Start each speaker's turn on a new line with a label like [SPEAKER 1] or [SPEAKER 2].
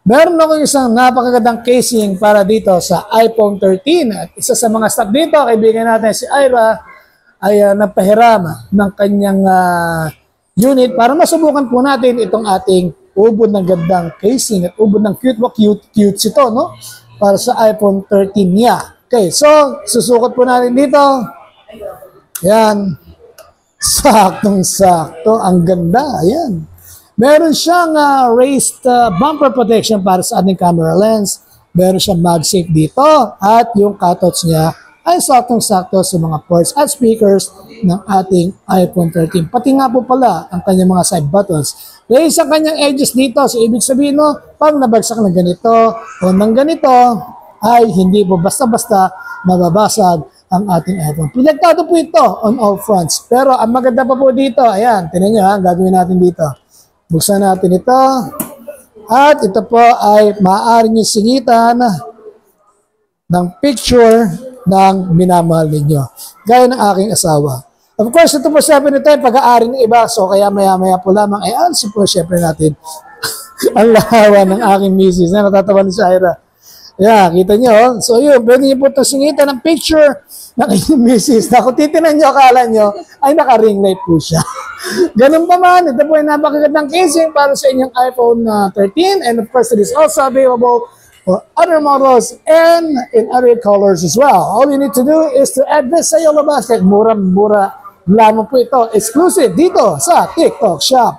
[SPEAKER 1] Meron ako isang napakagandang casing para dito sa iPhone 13. At isa sa mga stock dito, kaibigan natin si Ira, ay nagpahiram ng kanyang unit para masubukan po natin itong ating ubod ng gandang casing at ubod ng cute ito, no? Para sa iPhone 13 niya. Okay, so susukot po natin dito. Yan. Saktong-sakto. Ang ganda. Ayan. Meron siyang raised bumper protection para sa ating camera lens. Meron siyang MagSafe dito. At yung cutouts niya ay saktong-sakto sa mga ports at speakers ng ating iPhone 13. Pati nga po pala ang kanyang mga side buttons. Raise ang kanyang edges dito. So, ibig sabihin, no, pag nabagsak ng ganito o ng ganito, ay hindi po basta-basta mababasag ang ating iPhone. Protektado po ito on all fronts. Pero ang maganda pa po dito, ayan, tinan nyo ha, gagawin natin dito. Buksan natin ito. At ito po ay maaari nyo singitan ng picture ng minamahal ninyo. Gaya ng aking asawa. Of course, ito po sabi nito ay pag-aari ng iba. So, kaya maya-maya po lamang ay answer po syempre natin ang lahawan ng aking misis na natatawa ni Shaira. Yeah, kita nyo. So, yun, pwede nyo po ito singitan ng picture ng inyong misis na kung titinan nyo, akala nyo, ay naka-ring light po siya. Ganun pa man, ito po ay napakagandang casing para sa inyong iPhone 13. And of course, it is also available for other models and in other colors as well. All you need to do is to add this sa Yellow Basket. Mura-mura lamang po ito. Exclusive dito sa TikTok Shop.